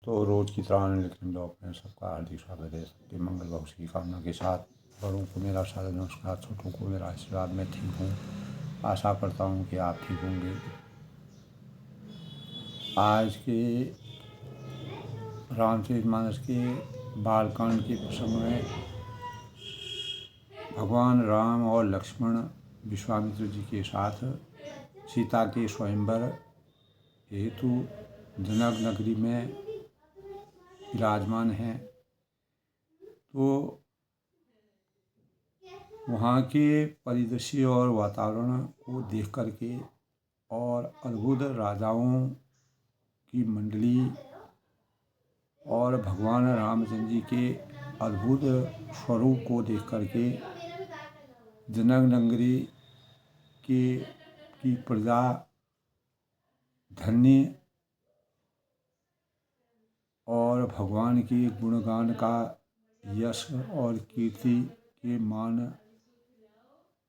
तो रोज की तरह लेकिन ब्लॉग में सबका हार्दिक स्वागत है। सबके मंगल भविष्य की कामना के साथ बड़ों को मेरा सादर नमस्कार, छोटों को मेरा आशीर्वाद। मैं ठीक हूँ, आशा करता हूँ कि आप ठीक होंगे। आज के रामचरितमानस के बालकांड के प्रसंग में भगवान राम और लक्ष्मण विश्वामित्र जी के साथ सीता के स्वयंवर हेतु जनक नगरी में विराजमान हैं। तो वहाँ के परिदृश्य और वातावरण को देख करके और अद्भुत राजाओं की मंडली और भगवान रामचंद्र जी के अद्भुत स्वरूप को देख करके जनक नगरी की प्रजा धन्य और भगवान के गुणगान का यश और कीर्ति के मान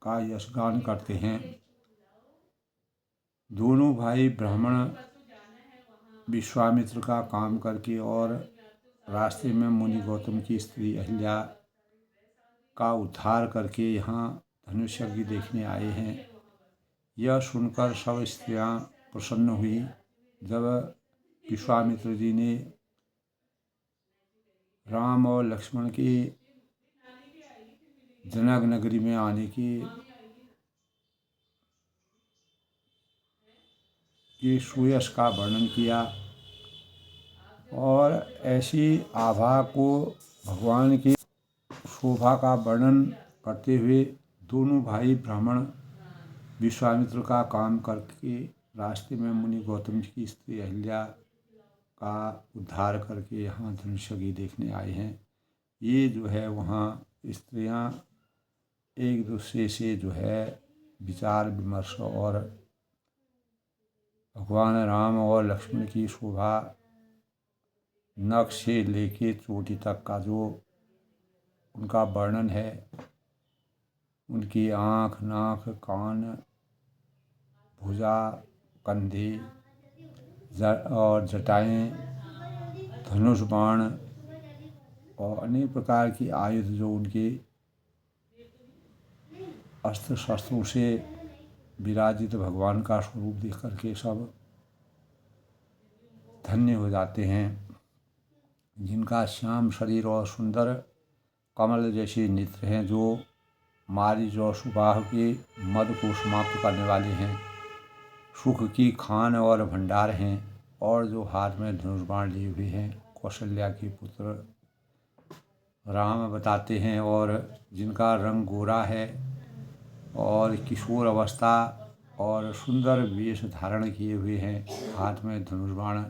का यशगान करते हैं। दोनों भाई ब्राह्मण विश्वामित्र का काम करके और रास्ते में मुनि गौतम की स्त्री अहिल्या का उद्धार करके यहाँ धनुष यज्ञ देखने आए हैं। यह सुनकर सब स्त्रियाँ प्रसन्न हुई। जब विश्वामित्र जी ने राम और लक्ष्मण के जनक नगरी में आने के सुयश का वर्णन किया और ऐसी आभा को भगवान की शोभा का वर्णन करते हुए दोनों भाई ब्राह्मण विश्वामित्र का काम करके रास्ते में मुनि गौतम जी की स्त्री अहिल्या का उद्धार करके यहाँ धनुष यज्ञ देखने आए हैं। ये जो है वहाँ स्त्रियाँ एक दूसरे से जो है विचार विमर्श और भगवान राम और लक्ष्मण की शोभा नख से लेके चोटी तक का जो उनका वर्णन है, उनकी आँख, नाक, कान, भुजा, कंधे और जटाएं, धनुष बाण और अनेक प्रकार की आयुध जो उनके अस्त्र शस्त्रों से विराजित भगवान का स्वरूप देख करके सब धन्य हो जाते हैं। जिनका श्याम शरीर और सुंदर कमल जैसे नेत्र हैं, जो मारीच और सुबाह के मद को समाप्त करने वाले हैं, सुख की खान और भंडार हैं और जो हाथ में धनुष बाण लिए हुए हैं, कौशल्या के पुत्र राम बताते हैं। और जिनका रंग गोरा है और किशोर अवस्था और सुंदर वेश धारण किए हुए हैं, हाथ में धनुष बाण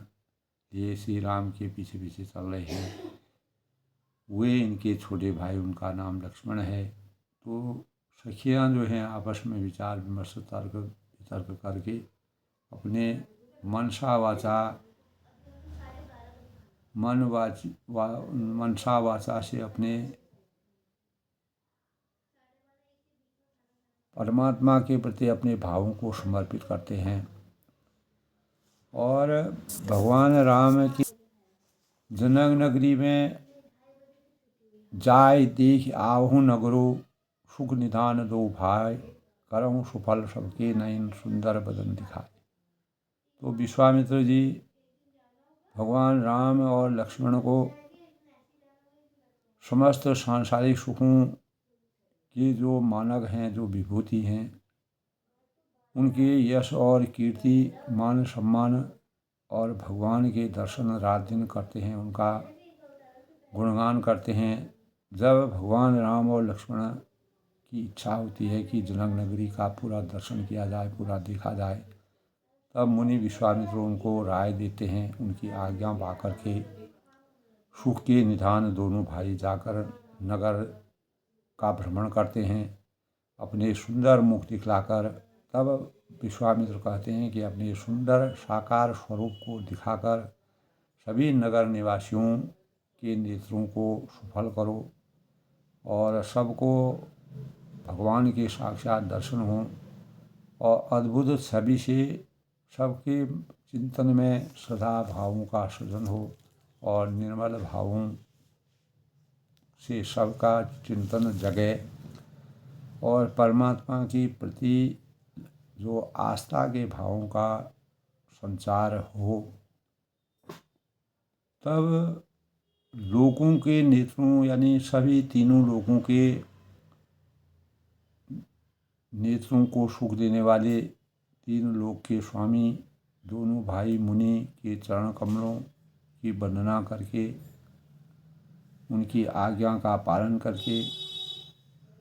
लिए श्री राम के पीछे पीछे चल रहे हैं, वे इनके छोटे भाई, उनका नाम लक्ष्मण है। तो सखियाँ जो हैं आपस में विचार विमर्श तर्क वितर्क करके अपने मनसा वाचा से अपने परमात्मा के प्रति अपने भावों को समर्पित करते हैं। और भगवान राम की जनक नगरी में जाय देख आहू नगरो, सुख निधान दो भाई, करऊँ सुफल सबके नयन सुंदर बदन दिखाए। तो विश्वामित्र जी भगवान राम और लक्ष्मण को समस्त सांसारिक सुखों के जो मानक हैं, जो विभूति हैं, उनके यश और कीर्ति, मान सम्मान और भगवान के दर्शन रात दिन करते हैं, उनका गुणगान करते हैं। जब भगवान राम और लक्ष्मण की इच्छा होती है कि जनक नगरी का पूरा दर्शन किया जाए, पूरा देखा जाए, तब मुनि विश्वामित्र उनको राय देते हैं। उनकी आज्ञा पा करके सुख के निधान दोनों भाई जाकर नगर का भ्रमण करते हैं, अपने सुंदर मुख दिखलाकर। तब विश्वामित्र कहते हैं कि अपने सुंदर साकार स्वरूप को दिखाकर सभी नगर निवासियों के नेत्रों को सुफल करो और सबको भगवान के साक्षात दर्शन हों और अद्भुत छवि से सबके चिंतन में सदा भावों का सृजन हो। और निर्मल भावों से सबका चिंतन जगे और परमात्मा के प्रति जो आस्था के भावों का संचार हो, तब लोगों के नेत्रों यानी सभी तीनों लोगों के नेत्रों को सुख देने वाले तीन लोक के स्वामी दोनों भाई मुनि के चरण कमलों की वंदना करके, उनकी आज्ञा का पालन करके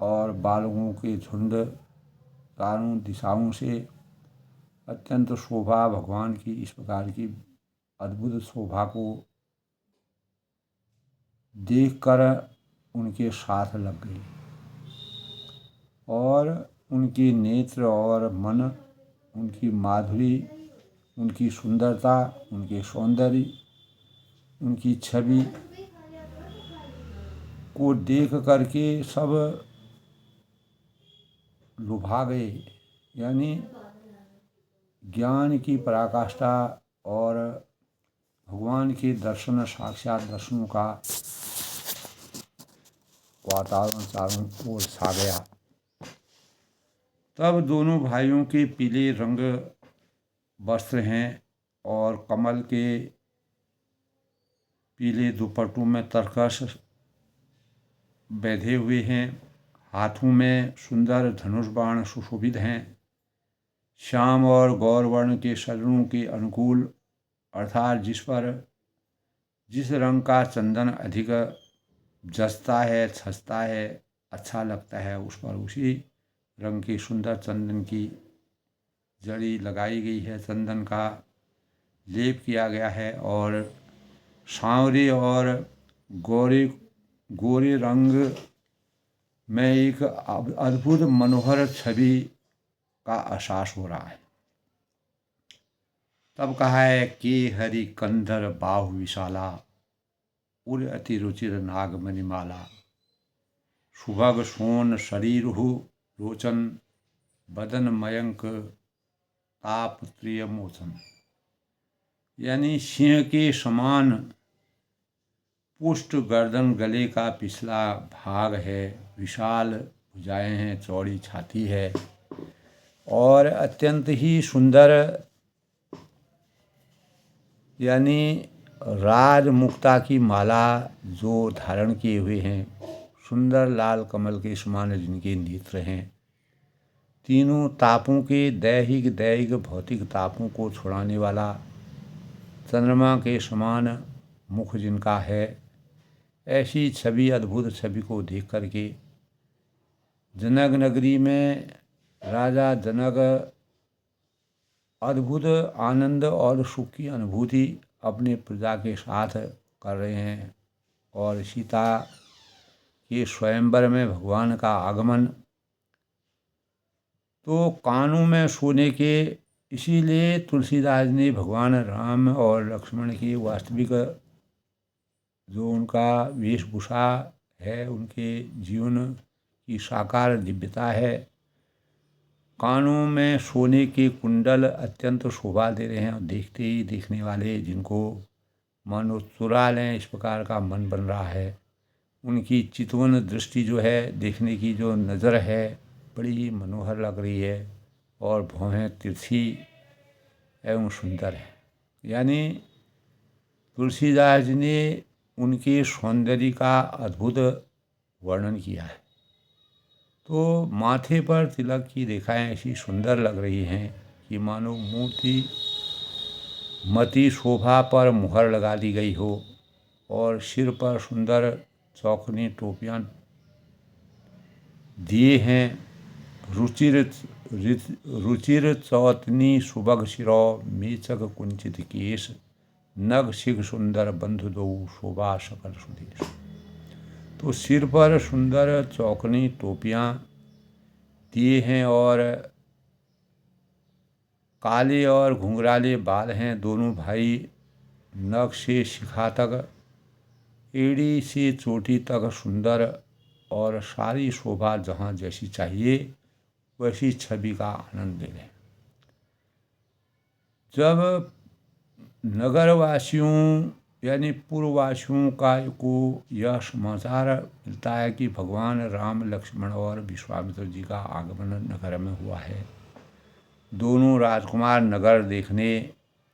और बालकों के झुंड चारों दिशाओं से अत्यंत शोभा भगवान की इस प्रकार की अद्भुत शोभा को देखकर उनके साथ लग गई और उनके नेत्र और मन, उनकी माधुरी, उनकी सुंदरता, उनके सौंदर्य, उनकी छवि को देख करके सब लुभा गए। यानी ज्ञान की पराकाष्ठा और भगवान के दर्शन, साक्षात दर्शनों का वातावरण चारों ओर छा गया। तब दोनों भाइयों के पीले रंग वस्त्र हैं और कमल के पीले दुपट्टों में तरकश बैधे हुए हैं, हाथों में सुंदर धनुष बाण सुशोभित हैं। श्याम और गौरवर्ण के शरीरों के अनुकूल, अर्थात जिस रंग का चंदन अधिक जचता है, छचता है, अच्छा लगता है, उस पर उसी रंग की सुंदर चंदन की जड़ी लगाई गई है, चंदन का लेप किया गया है और सांवरे और गोरे रंग में एक अद्भुत मनोहर छवि का एहसास हो रहा है। तब कहा है कि हरि कंधर बाहु विशाला, उर अति रुचिर नागमणि माला, सुभग सोन शरीरहु रोचन, बदन मयंक ताप प्रिय मोचन। यानी सिंह के समान पुष्ट गर्दन, गले का पिछला भाग है, विशाल भुजाएं हैं, चौड़ी छाती है और अत्यंत ही सुंदर, यानी राज मुक्ता की माला जो धारण किए हुए हैं, सुंदर लाल कमल के समान जिनके नेत्र हैं, तीनों तापों के दैहिक भौतिक तापों को छुड़ाने वाला चंद्रमा के समान मुख जिनका है, ऐसी छवि, अद्भुत छवि को देख करके जनक नगरी में राजा जनक अद्भुत आनंद और सुख की अनुभूति अपने प्रजा के साथ कर रहे हैं और सीता के स्वयंवर में भगवान का आगमन तो कानों में सोने के, इसीलिए तुलसीदास ने भगवान राम और लक्ष्मण की वास्तविक जो उनका वेशभूषा है, उनके जीवन की साकार दिव्यता है, कानों में सोने के कुंडल अत्यंत शोभा दे रहे हैं और देखते ही देखने वाले जिनको मानो चुरा लें, इस प्रकार का मन बन रहा है। उनकी चितवन दृष्टि जो है, देखने की जो नज़र है, बड़ी मनोहर लग रही है और भौहें तिरछी एवं सुंदर है। यानी तुलसीदास जी ने उनके सौंदर्य का अद्भुत वर्णन किया है। तो माथे पर तिलक की रेखाएं ऐसी सुंदर लग रही हैं कि मानो मूर्ति मति शोभा पर मुहर लगा दी गई हो और सिर पर सुंदर चौकनी टोपियां दिए हैं। रुचिर चौतनी सुबग शिरो, मेचक कुंचित केश, नग शिख सुंदर बंधु दो, शोभा सकल सुदेश। तो सिर पर सुंदर चौकनी टोपियां दिए हैं और काले और घुंघराले बाल हैं। दोनों भाई नख से शिखा तक, एड़ी से चोटी तक सुंदर और सारी शोभा जहाँ जैसी चाहिए वैसी छवि का आनंद ले लें। जब नगरवासियों यानी पूर्ववासियों को यह समाचार मिलता है कि भगवान राम, लक्ष्मण और विश्वामित्र जी का आगमन नगर में हुआ है। दोनों राजकुमार नगर देखने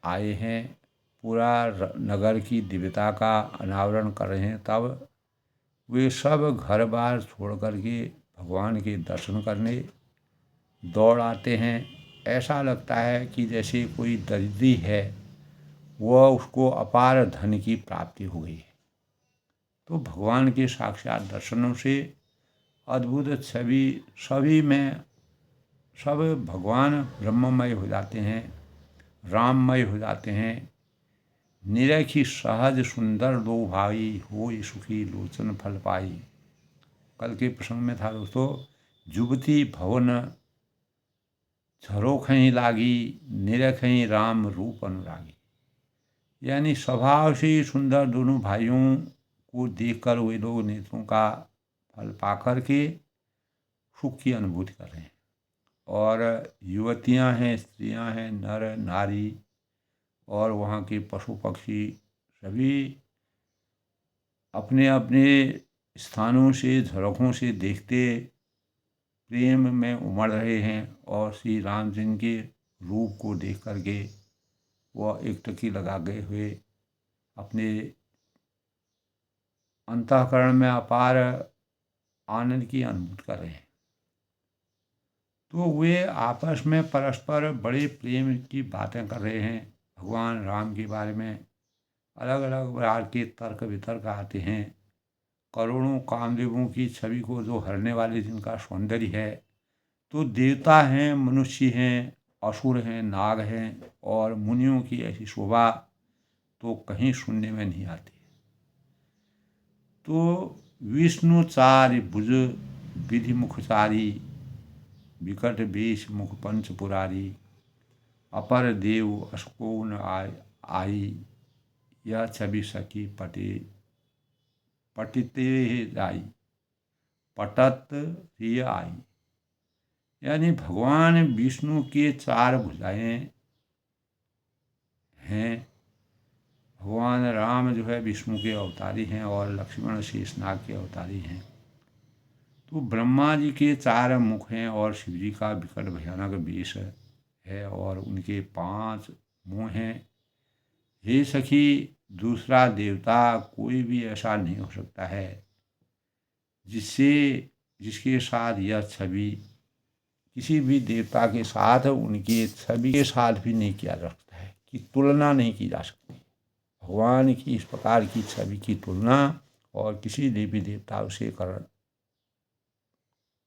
आए हैं, पूरा नगर की दिव्यता का अनावरण कर रहे हैं। तब वे सब घर बार छोड़ कर के भगवान के दर्शन करने दौड़ आते हैं। ऐसा लगता है कि जैसे कोई दरिद्री है, वह उसको अपार धन की प्राप्ति हो गई है। तो भगवान के साक्षात दर्शनों से अद्भुत छवि सभी में सब भगवान ब्रह्ममय हो जाते हैं, राममय हो जाते हैं। निरखी सहज सुंदर दो भाई, होई सुखी लोचन फल पाई। कल के प्रसंग में था दोस्तों, जुबती भवन झरोखहीं लागी, निरखहीं राम रूप अनुरागी। यानी स्वभाव से ही सुंदर दोनों भाइयों को देखकर वे लोग नेत्रों का फल पाकर के सुख की अनुभूति कर रहे हैं। और युवतियां हैं, स्त्रियां हैं, नर नारी और वहाँ के पशु पक्षी सभी अपने अपने स्थानों से, झरोखों से देखते प्रेम में उमड़ रहे हैं। और श्री रामचंद्र के रूप को देख करके वह एक टकी लगा गए हुए अपने अंतःकरण में अपार आनंद की अनुभूति कर रहे हैं। तो वे आपस में परस्पर बड़े प्रेम की बातें कर रहे हैं। भगवान राम के बारे में अलग अलग प्रकार के तर्क वितर्क आते हैं। करोड़ों कामदेवों की छवि को जो हरने वाले जिनका सौंदर्य है, तो देवता हैं, मनुष्य हैं, असुर हैं, नाग हैं और मुनियों की ऐसी शोभा तो कहीं सुनने में नहीं आती। तो विष्णु चारि भुज विधि मुखचारी, विकट वेश मुख पंच पुरारी। अपर देव अस्कोन आई, यह छवि सखी पटिते जाई, पटत रिय आई। यानी भगवान विष्णु के चार भुजाएं हैं। भगवान राम जो है विष्णु के अवतारी हैं और लक्ष्मण शेषनाग के अवतारी हैं। तो ब्रह्मा जी के चार मुख हैं और शिव जी का विकट भयानक वेश है और उनके 5 मुँह हैं। हे सखी, दूसरा देवता कोई भी ऐसा नहीं हो सकता है जिसके साथ यह छवि किसी भी देवता के साथ, उनकी छवि के साथ भी नहीं किया जा सकता है, कि तुलना नहीं की जा सकती। भगवान की इस प्रकार की छवि की तुलना और किसी देवी देवता से कर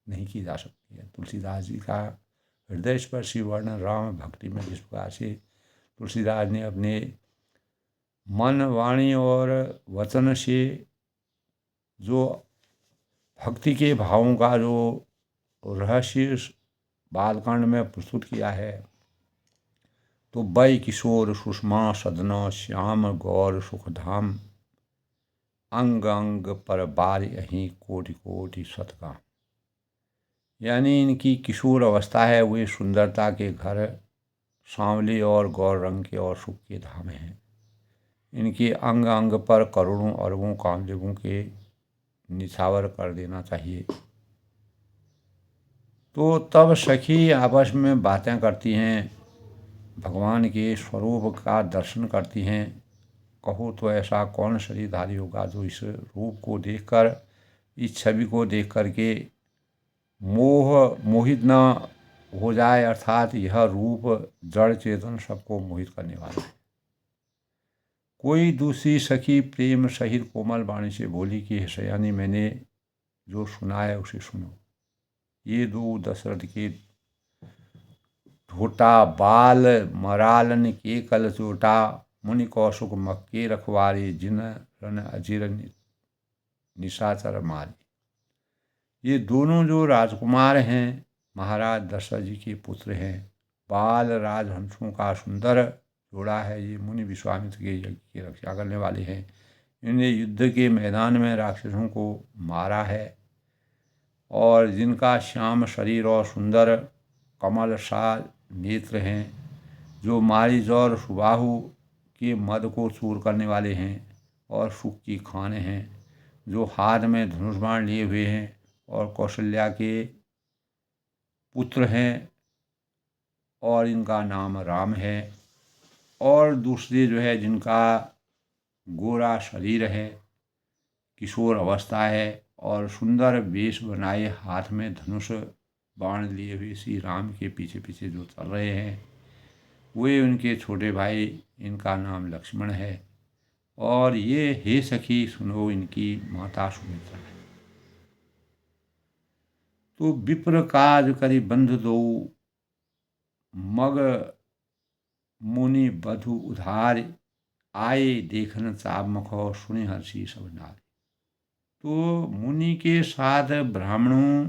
नहीं की जा सकती है। तुलसीदास जी का हृदय स्पर्शी वर्णन राम भक्ति में जिस प्रकार से तुलसीदास ने अपने मन, वाणी और वचन से जो भक्ति के भावों का जो रहस्य बालकांड में प्रस्तुत किया है, तो वै किशोर सुषमा सदना श्याम गौर सुखधाम, अंग अंग पर बार यहीं कोटि कोटि सतकाम। यानी इनकी किशोर अवस्था है, वे सुंदरता के घर, सांवले और गौर रंग के और सुख के धाम हैं। इनके अंग अंग पर करोड़ों अरबों कामदेवों के निछावर कर देना चाहिए। तो तब सखी आपस में बातें करती हैं, भगवान के स्वरूप का दर्शन करती हैं। कहो तो ऐसा कौन शरीरधारी होगा जो इस रूप को देखकर, इस छवि को देख कर के मोहित न हो जाए, अर्थात यह रूप जड़ चेतन सबको मोहित करने वाला है। कोई दूसरी सखी प्रेम सहित कोमल वाणी से बोली कि सयानी, मैंने जो सुना है उसे सुनो। ये दो दशरथ के ढोटा बाल मरालन के कल चोटा, मुनि कौशुक मक्के रखवारे, जिन रन अजीर निशाचर मारे। ये दोनों जो राजकुमार हैं, महाराज दशरथ जी के पुत्र हैं। बाल राजहंसों का सुंदर जोड़ा है। ये मुनि विश्वामित्र के यज्ञ की रक्षा करने वाले हैं। इन्हें युद्ध के मैदान में राक्षसों को मारा है और जिनका श्याम शरीर और सुंदर कमल सा नेत्र हैं, जो मारीच और सुबाहु के मद को चूर करने वाले हैं। और सुख की खान हैं, जो हाथ में धनुष बाण लिए हुए हैं और कौशल्या के पुत्र हैं और इनका नाम राम है। और दूसरे जो है जिनका गोरा शरीर है, किशोर अवस्था है और सुंदर वेश बनाए हाथ में धनुष बाण लिए हुए श्री राम के पीछे पीछे जो चल रहे हैं, वे उनके छोटे भाई, इनका नाम लक्ष्मण है। और ये हे सखी सुनो इनकी माता सुमित्रा है। तो विप्र काज करि बंध दो, मग मुनि बधु उधार, आए देखन चाब मखो सुनि हर्षि सब नारी। तो मुनि के साथ ब्राह्मणों,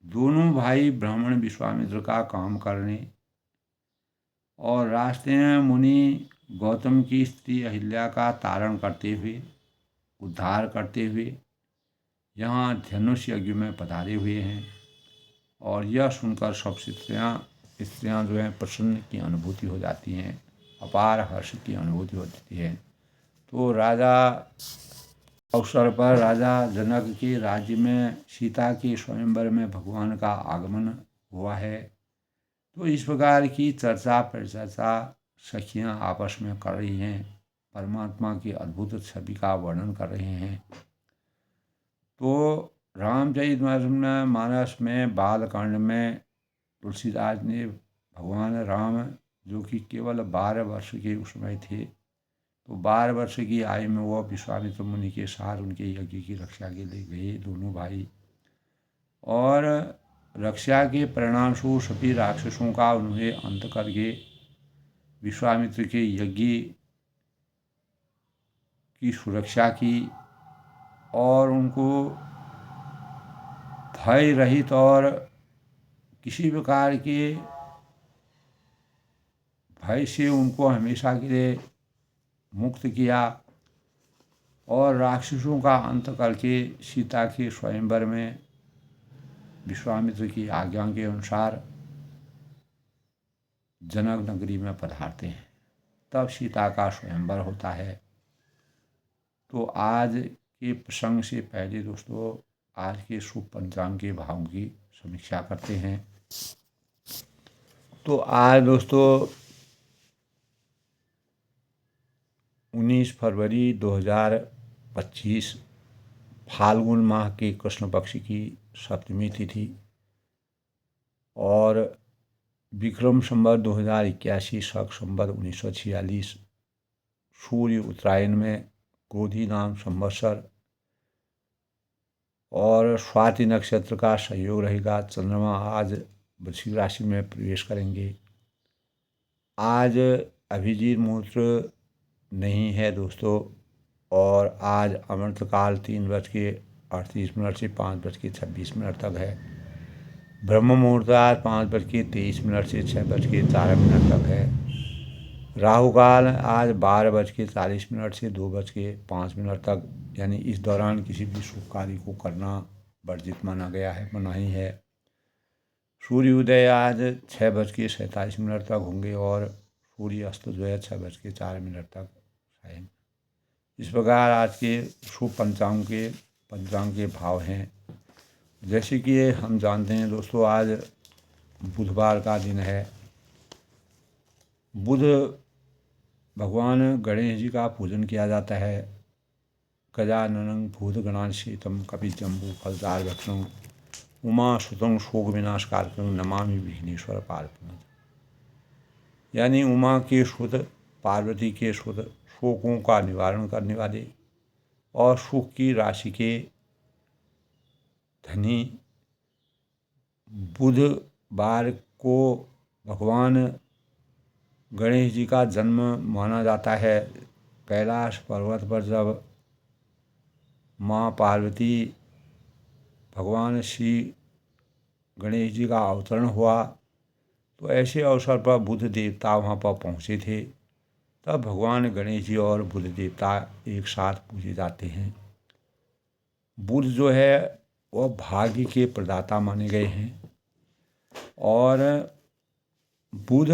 दोनों भाई ब्राह्मण विश्वामित्र का काम करने और रास्ते में मुनि गौतम की स्त्री अहिल्या का तारण करते हुए, उद्धार करते हुए यहाँ धनुष यज्ञ में पधारे हुए हैं। और यह सुनकर सब स्त्रियाँ जो हैं प्रसन्न की अनुभूति हो जाती हैं, अपार हर्ष की अनुभूति होती है। तो राजा अवसर पर राजा जनक के राज्य में सीता के स्वयंवर में भगवान का आगमन हुआ है। तो इस प्रकार की चर्चा परिचर्चा सखियाँ आपस में कर रही हैं, परमात्मा की अद्भुत छवि का वर्णन कर रहे हैं। तो रामचरितमानस में बालकांड में तुलसीदास ने भगवान राम, जो कि केवल 12 वर्ष के उस समय थे, तो 12 वर्ष की आयु में वह विश्वामित्र मुनि के साथ उनके यज्ञ की रक्षा के लिए गए दोनों भाई। और रक्षा के परिणाम स्वरूप सभी राक्षसों का उन्हें अंत करके विश्वामित्र के यज्ञ की सुरक्षा की और उनको भय रहित और किसी प्रकार के भय से उनको हमेशा के लिए मुक्त किया और राक्षसों का अंत करके सीता के स्वयंवर में विश्वामित्र की आज्ञा के अनुसार जनक नगरी में पधारते हैं। तब सीता का स्वयंवर होता है। तो आज के प्रसंग से पहले दोस्तों आज के शुभ पंचांग के भावों की समीक्षा करते हैं। तो आज दोस्तों 19 फरवरी 2025 फाल्गुन माह के कृष्ण पक्ष की सप्तमी तिथि और विक्रम संवत 2081 शक संवत 1946 सूर्य उत्तरायण में क्रोधी नाम संवत्सर और स्वाति नक्षत्र का सहयोग रहेगा। चंद्रमा आज वृश्चिक राशि में प्रवेश करेंगे। आज अभिजीत मुहूर्त नहीं है दोस्तों और आज अमृतकाल 3:38 से 5:26 तक है। ब्रह्म मुहूर्त आज 5:23 से 6:04 तक है। राहु काल आज 12:40 से 2:05 तक, यानी इस दौरान किसी भी शुभ कार्य को करना वर्जित माना गया है, मनाही है। सूर्य उदय आज 6:47 तक होंगे और सूर्य अस्त जो है 6:04 तक है। इस प्रकार आज के शुभ पंचांग के भाव हैं। जैसे कि हम जानते हैं दोस्तों, आज बुधवार का दिन है। बुध भगवान गणेश जी का पूजन किया जाता है। गजाननं भूतगणाधीशं कपिजम्बू फलचार भक्षणं उमा सुतं शोक विनाशकारकं नमामि विघ्नेश्वर पार्वती। यानी उमा के सुत, पार्वती के सुत, शोकों का निवारण करने वाले और सुख की राशि के धनी बुधवार को भगवान गणेश जी का जन्म माना जाता है। कैलाश पर्वत पर जब माँ पार्वती भगवान श्री गणेश जी का अवतरण हुआ, तो ऐसे अवसर पर बुध देवता वहाँ पर पहुँचे थे। तब भगवान गणेश जी और बुध देवता एक साथ पूजे जाते हैं। बुध जो है वह भाग्य के प्रदाता माने गए हैं और बुध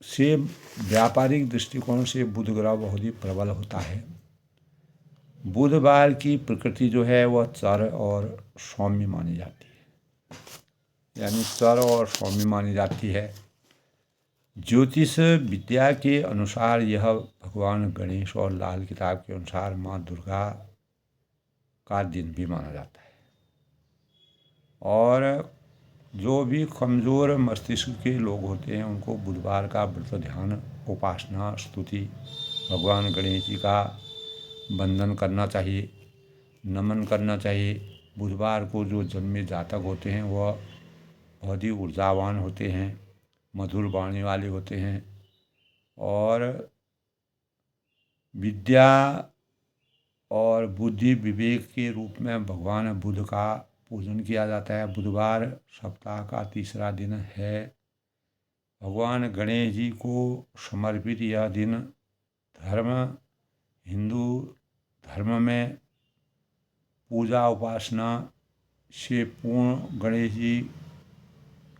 से व्यापारिक दृष्टिकोण से बुध ग्रह बहुत ही प्रबल होता है। बुधवार की प्रकृति जो है वह चर और सौम्य मानी जाती है, यानी चर और सौम्य मानी जाती है। ज्योतिष विद्या के अनुसार यह भगवान गणेश और लाल किताब के अनुसार माँ दुर्गा का दिन भी माना जाता है। और जो भी कमज़ोर मस्तिष्क के लोग होते हैं उनको बुधवार का व्रत, ध्यान, उपासना, स्तुति, भगवान गणेश जी का वंदन करना चाहिए, नमन करना चाहिए। बुधवार को जो जन्मे जातक होते हैं वह बहुत ही ऊर्जावान होते हैं, मधुर वाणी वाले होते हैं और विद्या और बुद्धि विवेक के रूप में भगवान बुध का पूजन किया जाता है। बुधवार सप्ताह का तीसरा दिन है। भगवान गणेश जी को समर्पित यह दिन हिंदू धर्म में पूजा उपासना से पूर्ण गणेश जी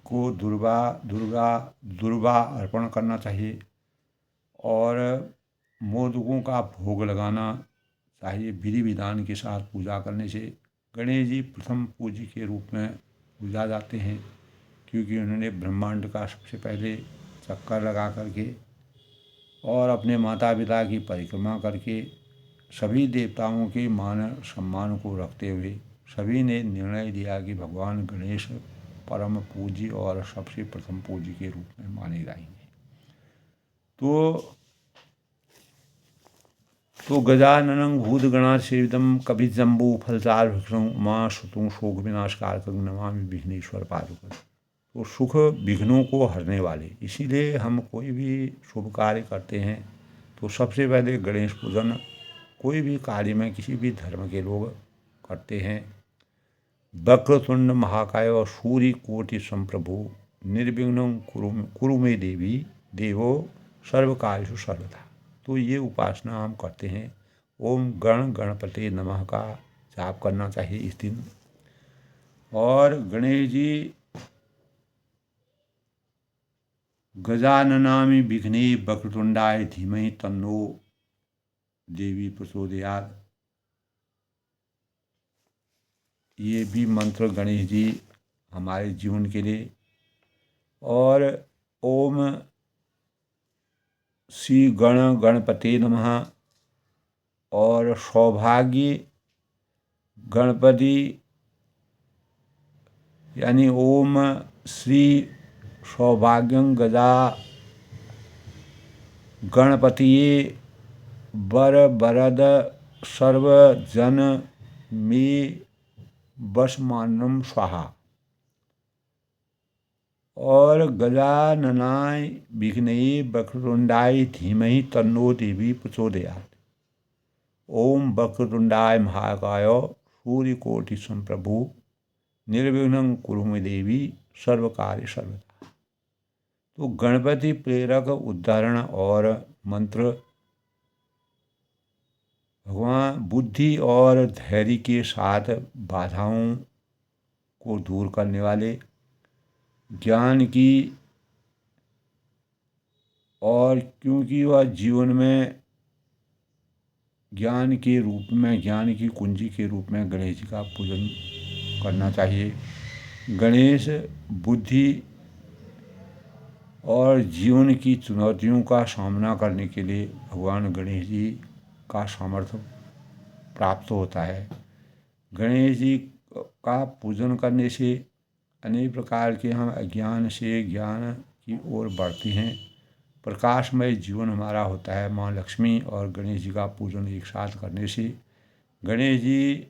को दुर्वा अर्पण करना चाहिए और मोदकों का भोग लगाना चाहिए। विधि विधान के साथ पूजा करने से गणेश जी प्रथम पूज्य के रूप में पूजा जाते हैं, क्योंकि उन्होंने ब्रह्मांड का सबसे पहले चक्कर लगा करके और अपने माता पिता की परिक्रमा करके सभी देवताओं के मान सम्मान को रखते हुए सभी ने निर्णय दिया कि भगवान गणेश परम पूज्य और सबसे प्रथम पूज्य के रूप में माने जाएंगे। तो गजाननं भूतगणासेवितं कपिजम्बूफलचारुभक्षणं उमासुतं शोकविनाशकारकं नमामि विघ्नेश्वर पादुकं। तो सुख विघ्नों को हरने वाले, इसीलिए हम कोई भी शुभ कार्य करते हैं तो सबसे पहले गणेश पूजन कोई भी कार्य में किसी भी धर्म के लोग करते हैं। वक्रतुंड महाकाय और सूर्य कोटि संप्रभु निर्विघ्नं कुरु मे देवी देवो सर्वकार्येषु सर्वदा। तो ये उपासना हम करते हैं। ओम गणपते नमः का जाप करना चाहिए इस दिन। और गणेश जी गजाननामि विघ्ने वक्रतुंडाय धीमहि तन्नो देवी प्रचोदयात्, ये भी मंत्र गणेश जी हमारे जीवन के लिए। और ओम श्री गणपते नमः और सौभाग्य गणपति यानी ओम श्री सौभाग्यं गजा गणपतिये वर वरद सर्वजन मे वशमानम स्वाहा। और गजाननाय विघ्नये वक्रतुंडाय धीमहि तन्नो देवी प्रचोदयात्। ओम वक्रतुंडाय महाकाय सूर्यकोटि संप्रभु निर्विघ्नं कुरु मे देवी सर्वकार्य सर्वदा। तो गणपति प्रेरक उदाहरण और मंत्र भगवान बुद्धि और धैर्य के साथ बाधाओं को दूर करने वाले, ज्ञान की, और क्योंकि वह जीवन में ज्ञान के रूप में, ज्ञान की कुंजी के रूप में गणेश जी का पूजन करना चाहिए। गणेश बुद्धि और जीवन की चुनौतियों का सामना करने के लिए भगवान गणेश जी का सामर्थ्य प्राप्त होता है। गणेश जी का पूजन करने से अनेक प्रकार के हम अज्ञान से ज्ञान की ओर बढ़ते हैं। प्रकाशमय जीवन हमारा होता है। माँ लक्ष्मी और गणेश जी का पूजन एक साथ करने से गणेश जी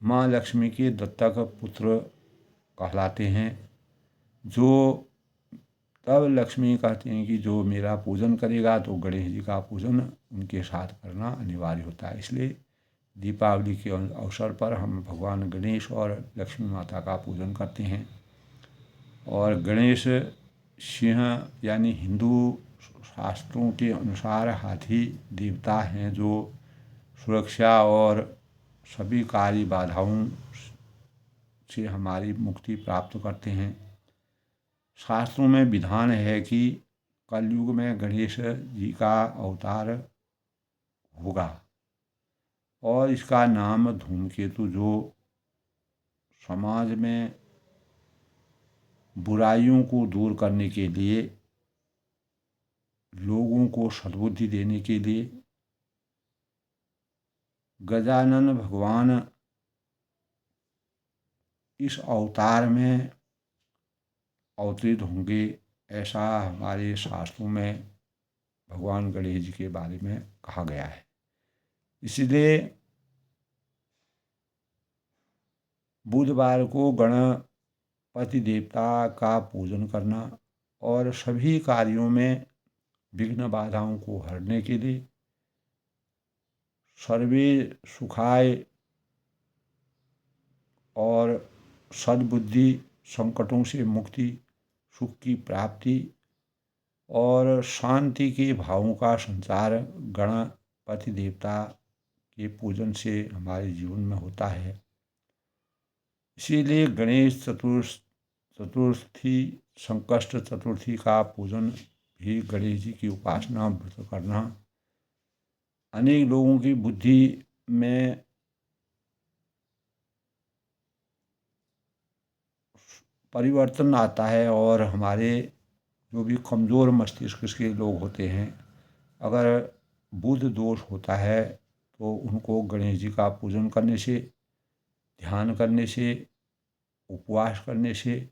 माँ लक्ष्मी के दत्तक पुत्र कहलाते हैं। जो तब लक्ष्मी कहते हैं कि जो मेरा पूजन करेगा तो गणेश जी का पूजन उनके साथ करना अनिवार्य होता है। इसलिए दीपावली के अवसर पर हम भगवान गणेश और लक्ष्मी माता का पूजन करते हैं। और गणेश सिंह यानी हिंदू शास्त्रों के अनुसार हाथी देवता हैं, जो सुरक्षा और सभी कार्य बाधाओं से हमारी मुक्ति प्राप्त करते हैं। शास्त्रों में विधान है कि कलयुग में गणेश जी का अवतार होगा। और इसका नाम धूमकेतु, जो समाज में बुराइयों को दूर करने के लिए, लोगों को सद्बुद्धि देने के लिए गजानन भगवान इस अवतार में अवतरित होंगे, ऐसा हमारे शास्त्रों में भगवान गणेश जी के बारे में कहा गया है। इसलिए बुधवार को गणपति देवता का पूजन करना और सभी कार्यों में विघ्न बाधाओं को हरने के लिए, सर्वे सुखाय और सद्बुद्धि, संकटों से मुक्ति, सुख की प्राप्ति और शांति के भावों का संचार गणपति देवता के पूजन से हमारे जीवन में होता है। इसीलिए गणेश चतुर्थी, संकष्ट चतुर्थी का पूजन भी, गणेश जी की उपासना, व्रत करना, अनेक लोगों की बुद्धि में परिवर्तन आता है और हमारे जो भी कमज़ोर मस्तिष्क के लोग होते हैं, अगर बुध दोष होता है तो उनको गणेश जी का पूजन करने से, ध्यान करने से, उपवास करने से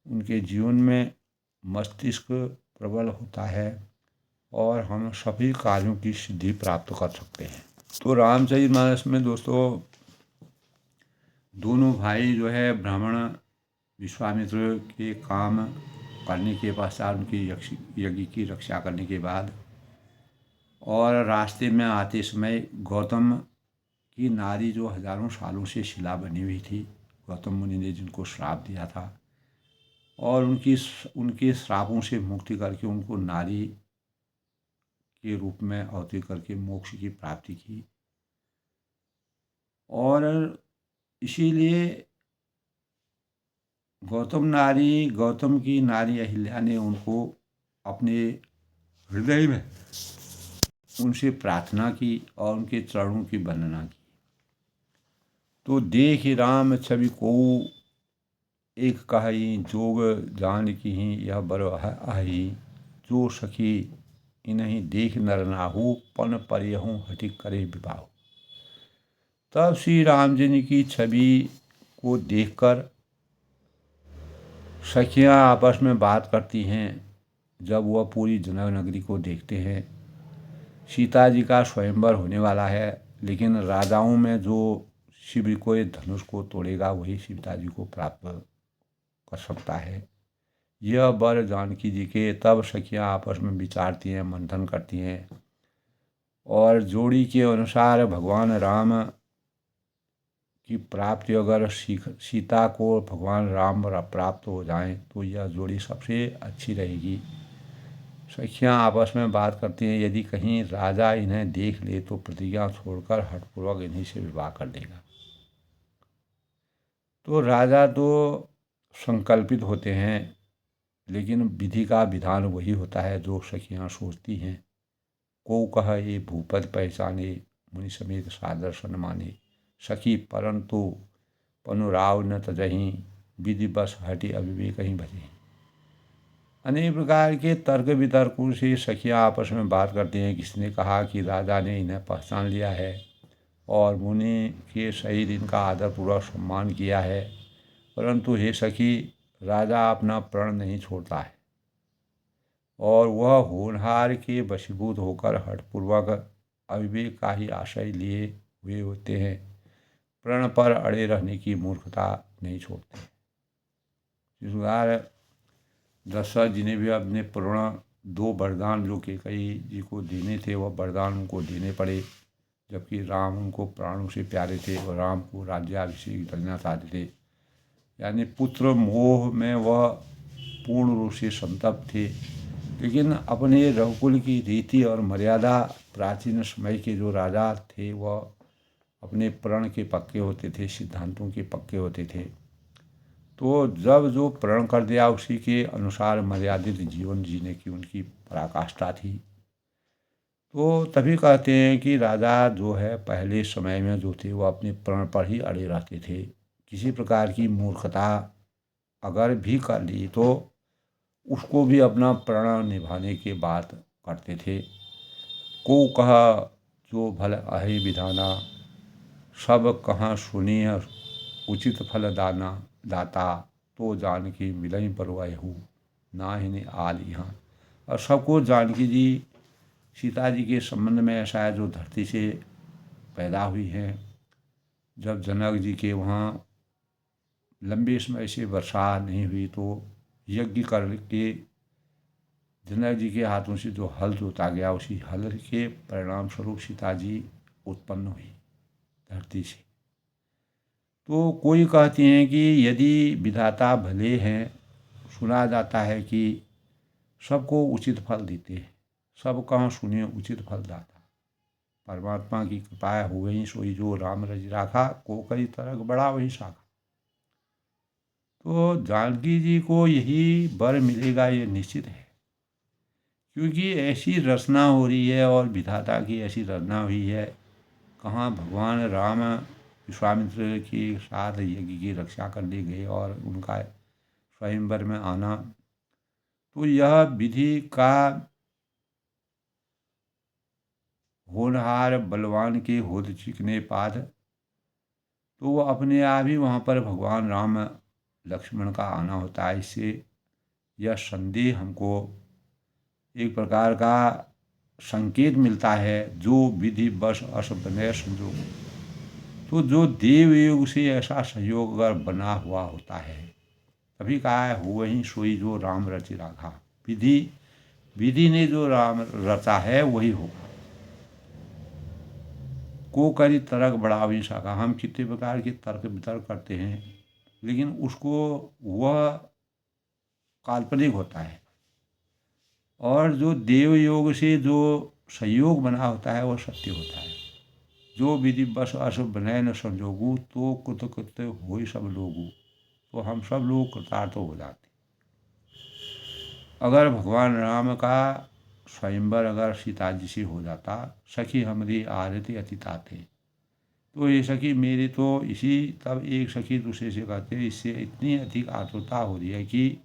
उनके जीवन में मस्तिष्क प्रबल होता है और हम सभी कार्यों की सिद्धि प्राप्त कर सकते हैं। तो रामचरितमानस में दोस्तों दोनों भाई जो है ब्राह्मण विश्वामित्र के काम करने के पश्चात, उनकी यज्ञ की रक्षा करने के बाद, और रास्ते में आते समय गौतम की नारी जो हजारों सालों से शिला बनी हुई थी, गौतम मुनि ने जिनको श्राप दिया था, और उनके श्रापों से मुक्ति करके उनको नारी के रूप में अवतरित करके मोक्ष की प्राप्ति की। और इसीलिए गौतम की नारी अहिल्या ने उनको अपने हृदय में उनसे प्रार्थना की और उनके चरणों की वंदना की। तो देख राम छवि को एक कही, जोग जान की यह बर आई, जो सखी इन्हीं देख नर नाहु, पन परियहूँ हटिक करे विवाह। तब श्री राम जी की छवि को देखकर सखियाँ आपस में बात करती हैं। जब वह पूरी जनक नगरी को देखते हैं, सीता जी का स्वयंवर होने वाला है, लेकिन राजाओं में जो शिव को धनुष को तोड़ेगा वही सीता जी को प्राप्त कर सकता है, यह वर जानकी जी के। तब सखियाँ आपस में विचारती हैं, मंथन करती हैं, और जोड़ी के अनुसार भगवान राम की प्राप्ति, अगर सीता को भगवान राम प्राप्त हो जाएं तो यह जोड़ी सबसे अच्छी रहेगी। सखियाँ आपस में बात करती हैं, यदि कहीं राजा इन्हें देख ले तो प्रतिज्ञा छोड़कर हठपूर्वक इन्हीं से विवाह कर देगा। तो राजा तो संकल्पित होते हैं, लेकिन विधि का विधान वही होता है जो सखियाँ सोचती हैं। को कह ये भूपति पहचाने, मुनि समेत सादर सन माने, सखी परंतु पनुराव न तजहीं, विधि बस हटि अविवेक ही भजे। अनेक प्रकार के तर्क वितर्कों से सखियाँ आपस में बात करती हैं। किसने कहा कि राजा ने इन्हें पहचान लिया है और मुनि के सहित इनका आदरपूर्वक सम्मान किया है, परंतु हे सखी, राजा अपना प्रण नहीं छोड़ता है और वह होनहार के वशीभूत होकर हठपूर्वक अविवेक का ही आश्रय लिए हुए होते हैं, प्रण पर अड़े रहने की मूर्खता नहीं छोड़ते। इस प्रकार दशरथ जी ने भी अपने प्रण 2 वरदान जो कैकेयी जी को देने थे, वह वरदान उनको देने पड़े, जबकि राम उनको प्राणों से प्यारे थे और राम को राज्याभिषेक करना चाहते थे। यानी पुत्र मोह में वह पूर्ण रूप से संतप्त थे, लेकिन अपने रघुकुल की रीति और मर्यादा, प्राचीन समय के जो राजा थे वह अपने प्रण के पक्के होते थे, सिद्धांतों के पक्के होते थे। तो जब जो प्रण कर दिया उसी के अनुसार मर्यादित जीवन जीने की उनकी पराकाष्ठा थी। तो तभी कहते हैं कि राजा जो है पहले समय में जो थे वो अपने प्रण पर ही अड़े रहते थे। किसी प्रकार की मूर्खता अगर भी कर ली तो उसको भी अपना प्रण निभाने की बात करते थे। को कहा जो भल अहि विधाना, सब कहाँ सुनिय उचित फल दाना दाता, तो जानकी मिलई बरवाहू नाहिन आल यहाँ। और सबको जानकी जी सीता जी के संबंध में ऐसा है जो धरती से पैदा हुई हैं। जब जनक जी के वहाँ लंबे समय से वर्षा नहीं हुई तो यज्ञ करके जनक जी के हाथों से जो हल जोता गया उसी हल के परिणाम स्वरूप सीता जी उत्पन्न हुई धरती से। तो कोई कहते हैं कि यदि विधाता भले हैं, सुना जाता है कि सबको उचित फल देते हैं, सब कहाँ सुने उचित फल दाता। परमात्मा की कृपा हो गई सोई जो राम रज राखा, को करी तरक बड़ा वही शाखा। तो जानकी जी को यही वर मिलेगा ये निश्चित है, क्योंकि ऐसी रचना हो रही है और विधाता की ऐसी रचना हुई है। कहाँ भगवान राम विश्वामित्र के साथ यज्ञ की रक्षा करने गए और उनका स्वयंवर में आना, तो यह विधि का होनहार बलवान के होद चिकने पाद, तो वो अपने आप ही वहाँ पर भगवान राम लक्ष्मण का आना होता है। इससे यह संदेह हमको एक प्रकार का संकेत मिलता है, जो विधि बस अस बने संजोग। तो जो देव योग से ऐसा संयोग अगर बना हुआ होता है, तभी कहा है हो वही सोई जो राम रच राखा। विधि ने जो राम रचा है वही होगा। को करी तर्क बढ़ावी शाखा, हम कितने प्रकार के तर्क वितर्क करते हैं, लेकिन उसको वह काल्पनिक होता है। और जो देव योग से जो संयोग बना होता है वह सत्य होता है। जो विधि बस अस बने न संजोगू, तो कृत कृत हो सब लोगू। तो हम सब लोग कृतार्थ हो जाते। अगर भगवान राम का स्वयंवर अगर सीता जी से हो जाता, सखी हमारी आरती अतिताते, तो ये सखी मेरी तो इसी, तब एक सखी दूसरे से कहते इससे इतनी अधिक आतुरता हो रही है कि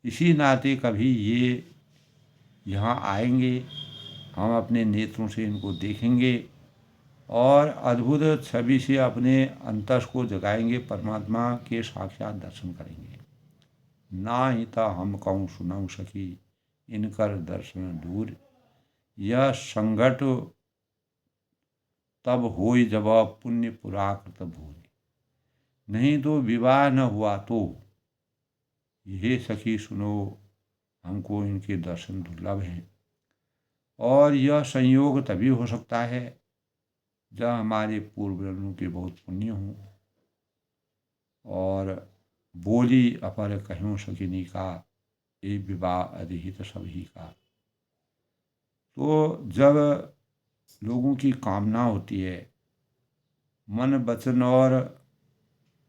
इसी नाते कभी ये यहाँ आएंगे, हम अपने नेत्रों से इनको देखेंगे और अद्भुत छवि से अपने अंतस को जगाएंगे, परमात्मा के साक्षात दर्शन करेंगे। ना ही था हम कहूँ सुनाऊँ सखी, इनकर दर्शन दूर, यह संगठ तब होई जब पुण्य पुरा कृत भूरि। नहीं तो विवाह न हुआ तो ये सखी सुनो, हमको इनके दर्शन दुर्लभ हैं। और यह संयोग तभी हो सकता है जब हमारे पूर्व जन्मों के बहुत पुण्य हों। और बोली अपर कहूँ सकिनी का, ये विवाह अधिहित सभी का। तो जब लोगों की कामना होती है, मन वचन और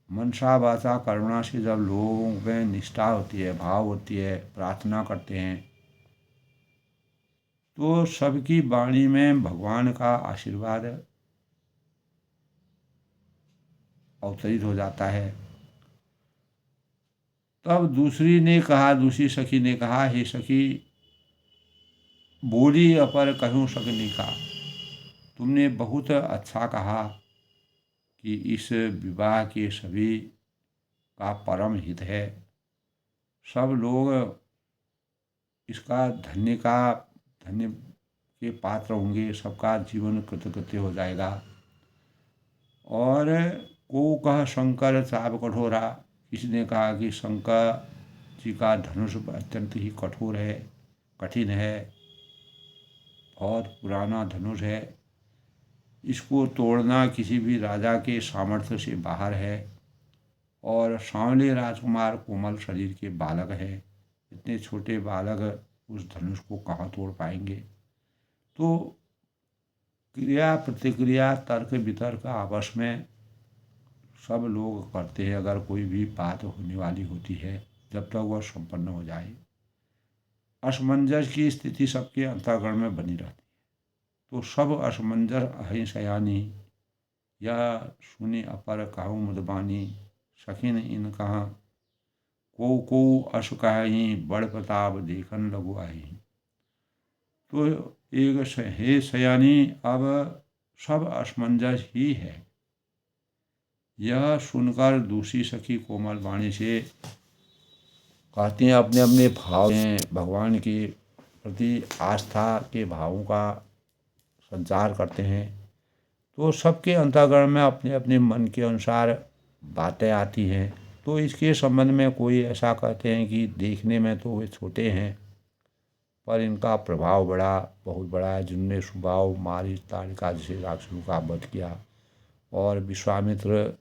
मनसा वाचा करुणा से जब लोगों में निष्ठा होती है, भाव होती है, प्रार्थना करते हैं, तो सबकी वाणी में भगवान का आशीर्वाद अवतरित हो जाता है। तब दूसरी सखी ने कहा, हे सखी बोली अपर कहूँ सकनी का, तुमने बहुत अच्छा कहा कि इस विवाह के सभी का परम हित है। सब लोग इसका धन्य के पात्र होंगे, सबका जीवन कृतकृत्य हो जाएगा। और को कह शंकर चाप कठोरा, किसी ने कहा कि शंकर जी का धनुष अत्यंत ही कठोर है, कठिन है, बहुत पुराना धनुष है, इसको तोड़ना किसी भी राजा के सामर्थ्य से बाहर है। और सांवले राजकुमार कोमल शरीर के बालक है, इतने छोटे बालक उस धनुष को कहाँ तोड़ पाएंगे। तो क्रिया प्रतिक्रिया तर्क वितर्क आपस में सब लोग करते हैं, अगर कोई भी बात होने वाली होती है, जब तक वह संपन्न हो जाए। असमंजस की स्थिति सबके अंतःकरण में बनी रहती है। तो सब असमंजस अहि सयानी, या सुने अपर कहु मुदबानी, सखिन इन कहा को अस कहि, बड़ प्रताप देखन लगु आही। तो एक हे सयानी, अब सब असमंजस ही है। यह सुनकर दूसरी सखी कोमल वाणी से कहती हैं, अपने अपने भाव हैं, भगवान के प्रति आस्था के भावों का संचार करते हैं। तो सबके अंतःकरण में अपने अपने मन के अनुसार बातें आती हैं। तो इसके संबंध में कोई ऐसा कहते हैं कि देखने में तो वे छोटे हैं, पर इनका प्रभाव बहुत बड़ा है। जिनने सुबाहु मारीच ताड़िका जैसे राक्षसों का वध किया, और विश्वामित्र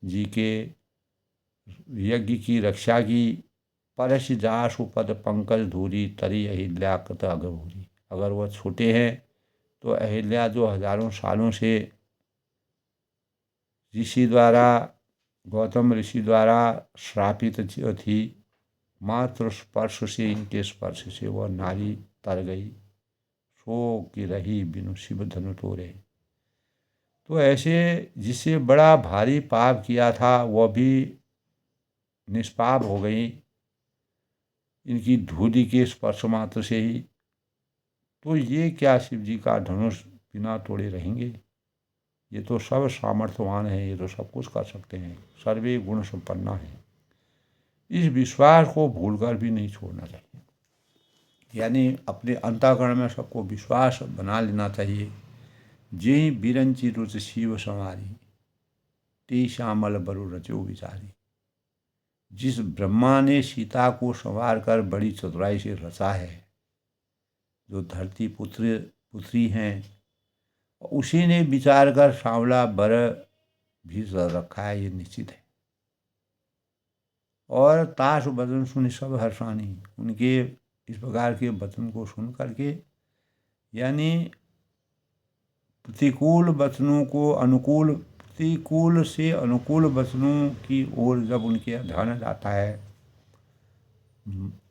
जी के यज्ञ की रक्षा की। परस जासु पद पंकज धूरी, तरी अहिल्या कृत अघोरी। अगर वह छोटे हैं तो अहिल्या जो हजारों सालों से गौतम ऋषि द्वारा श्रापित थी, मात्र स्पर्श से, इनके स्पर्श से वह नारी तर गई। सो कि रही बिनु शिव धनु तोरे। तो ऐसे जिससे बड़ा भारी पाप किया था वह भी निष्पाप हो गई इनकी धूलि के स्पर्श मात्र से ही। तो ये क्या शिव जी का धनुष बिना तोड़े रहेंगे? ये तो सब सामर्थ्यवान है, ये तो सब कुछ कर सकते हैं, सर्वे गुण संपन्ना है। इस विश्वास को भूलकर भी नहीं छोड़ना चाहिए। यानी अपने अंतःकरण में सबको विश्वास बना लेना चाहिए। जेहि बिरंची रुच शिव संवारी, ते श्यामल बरु रचो विचारी। जिस ब्रह्मा ने सीता को संवार कर बड़ी चतुराई से रचा है, जो धरती पुत्री हैं, उसी ने विचार कर सांवला बर भी रखा है, ये निश्चित है। और ताश वचन सुनि सब हर्षानी, उनके इस प्रकार के वचन को सुन करके, यानी प्रतिकूल से अनुकूल वचनों की ओर जब उनके ध्यान जाता है,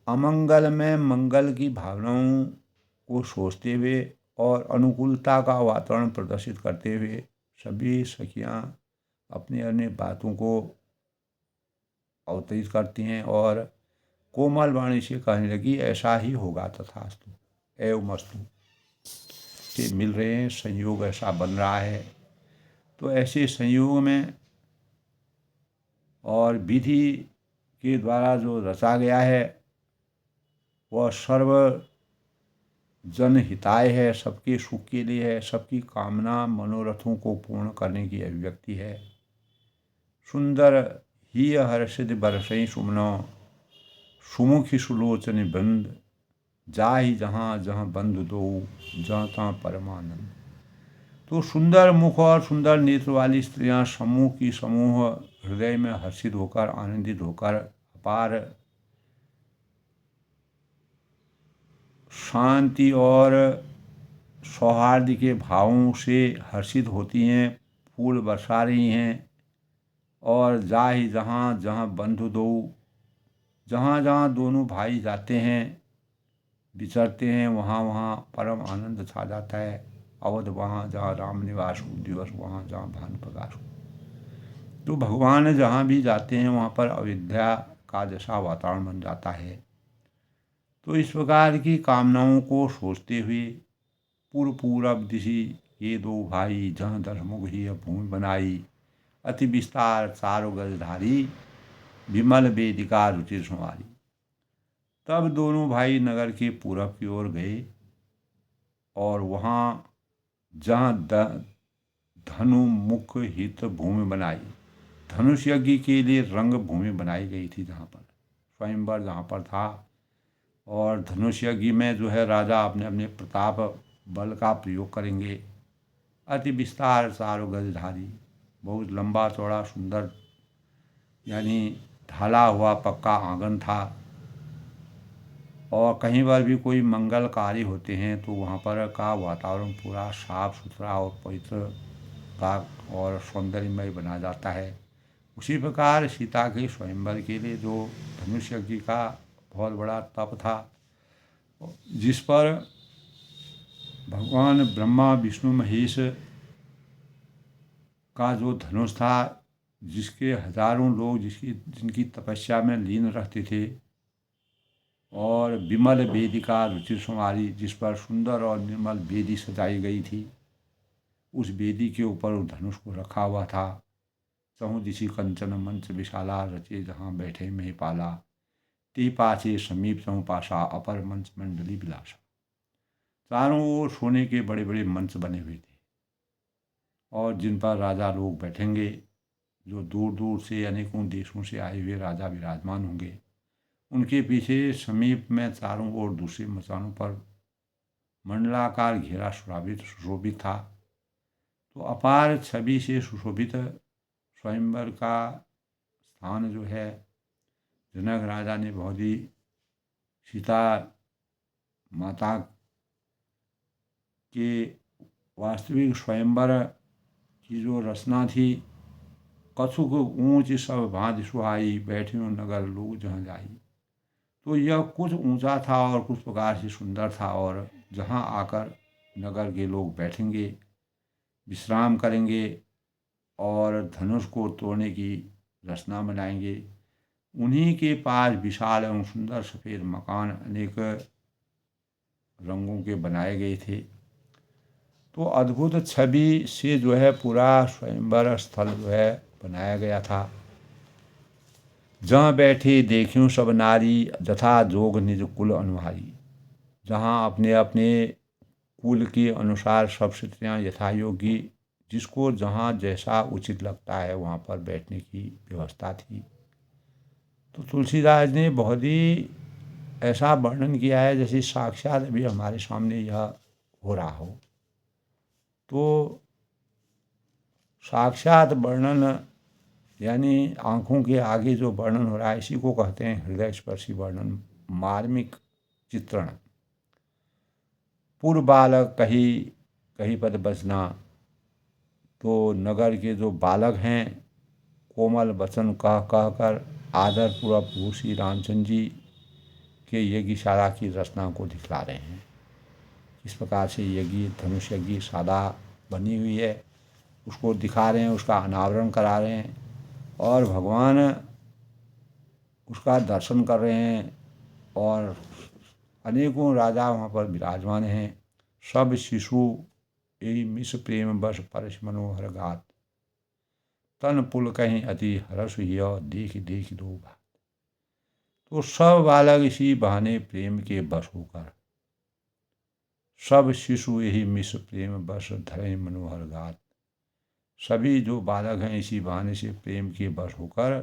अमंगल में मंगल की भावनाओं को सोचते हुए और अनुकूलता का वातावरण प्रदर्शित करते हुए सभी सखियां अपनी अन्य बातों को अवतरित करती हैं और कोमल वाणी से कहने लगी, ऐसा ही होगा तथास्तु, एवमस्तु। से मिल रहे हैं, संयोग ऐसा बन रहा है। तो ऐसे संयोग में और विधि के द्वारा जो रचा गया है वह सर्व जनहिताय है, सबके सुख के लिए है, सबकी कामना मनोरथों को पूर्ण करने की अभिव्यक्ति है। सुंदर ही हर्षित बरसई सुमनो, सुमुखी सुलोचन बंद, जाहि जहाँ जहाँ बंधु दो, जहाँ तहाँ परमानंद। तो सुंदर मुख और सुंदर नेत्र वाली स्त्रियां समूह की समूह हृदय में हर्षित होकर, आनंदित होकर, अपार शांति और सौहार्द के भावों से हर्षित होती हैं, फूल बरसा रही हैं। और जाहि जहाँ जहाँ बंधु दो, जहाँ जहाँ दोनों भाई जाते हैं, विचरते हैं, वहाँ वहाँ परम आनंद छा जाता है। अवध वहाँ जहाँ राम निवास हो, दिवस वहाँ जहाँ भानु प्रकाश हो। तो भगवान जहाँ भी जाते हैं वहाँ पर अयोध्या का जैसा वातावरण बन जाता है। तो इस प्रकार की कामनाओं को सोचते हुए पूर्व दिशि ये दो भाई, जहाँ दशमुख ही भूमि बनाई, अति विस्तार चारों गजधारी, विमल वेदिका रुचि संवारी। तब दोनों भाई नगर के पूरब की ओर गए और वहाँ जहाँ धनु मुख हित भूमि बनाई, धनुष यज्ञ के लिए रंग भूमि बनाई गई थी, जहाँ पर स्वयंवर जहाँ पर था। और धनुष यज्ञ में जो है राजा अपने अपने प्रताप बल का प्रयोग करेंगे। अति विस्तार चारों गजधारी, बहुत लंबा चौड़ा सुंदर, यानी ढाला हुआ पक्का आंगन था। और कहीं पर भी कोई मंगल कार्य होते हैं तो वहाँ पर का वातावरण पूरा साफ सुथरा और पवित्र का और सौंदर्यमय बना जाता है। उसी प्रकार सीता के स्वयंवर के लिए जो धनुष यज्ञ का बहुत बड़ा तप था, जिस पर भगवान ब्रह्मा विष्णु महेश का जो धनुष था, जिसके हजारों लोग जिनकी तपस्या में लीन रहते थे, और विमल वेदिका रुचि सुमारी, जिस पर सुंदर और निर्मल वेदी सजाई गई थी, उस वेदी के ऊपर उस धनुष को रखा हुआ था। चहु दिशि कंचन मंच विशाला, रचे जहाँ बैठे महिपाला, ते पाछे समीप चहु पाशा, अपर मंच मंडली विलासा। चारों ओर सोने के बड़े बड़े मंच बने हुए थे, और जिन पर राजा लोग बैठेंगे, जो दूर दूर से अनेकों देशों से आए हुए राजा विराजमान होंगे। उनके पीछे समीप में चारों ओर दूसरे मचानों पर मंडलाकार घेरा सुशोभित था। तो अपार छवि से सुशोभित स्वयंवर का स्थान जो है, जनक राजा ने बहुत ही सीता माता के वास्तविक स्वयंवर की जो रचना थी, कछुक ऊंच सब भांति सुहाई, बैठियों नगर लोग जहाँ जाई। तो यह कुछ ऊंचा था और कुछ प्रकार से सुंदर था, और जहाँ आकर नगर के लोग बैठेंगे, विश्राम करेंगे और धनुष को तोड़ने की रचना बनाएंगे, उन्हीं के पास विशाल एवं सुंदर सफ़ेद मकान अनेक रंगों के बनाए गए थे। तो अद्भुत छवि से जो है पूरा स्वयंवर स्थल जो है बनाया गया था। जहाँ बैठे देखियों सब नारी, जथा जोग निज कुल अनुहारी। जहाँ अपने अपने कुल के अनुसार सब स्त्रियाँ यथायोगी, जिसको जहाँ जैसा उचित लगता है वहाँ पर बैठने की व्यवस्था थी। तो तुलसीदास ने बहुत ही ऐसा वर्णन किया है जैसे साक्षात अभी हमारे सामने यह हो रहा हो। तो साक्षात वर्णन यानी आँखों के आगे जो वर्णन हो रहा है, इसी को कहते हैं हृदय स्पर्शी वर्णन, मार्मिक चित्रण। पूर्व बालक कही पद बचना। तो नगर के जो बालक हैं, कोमल वचन कह कर आदर पूर्वक श्री रामचंद्र जी के यज्ञशाला की रचना को दिखला रहे हैं। इस प्रकार से यज्ञ धनुष यज्ञ शाला बनी हुई है, उसको दिखा रहे हैं, उसका अनावरण करा रहे हैं, और भगवान उसका दर्शन कर रहे हैं, और अनेकों राजा वहाँ पर विराजमान हैं। सब शिशु यही मिस प्रेम बस परस मनोहर गात, तन पुल कहीं अति हरस हिय, देख देख दो भात। तो सब बालक इसी बहाने प्रेम के बस होकर, सब शिशु यही मिस प्रेम बस धरे मनोहर गात। सभी जो बालक हैं इसी बहाने से प्रेम के बस होकर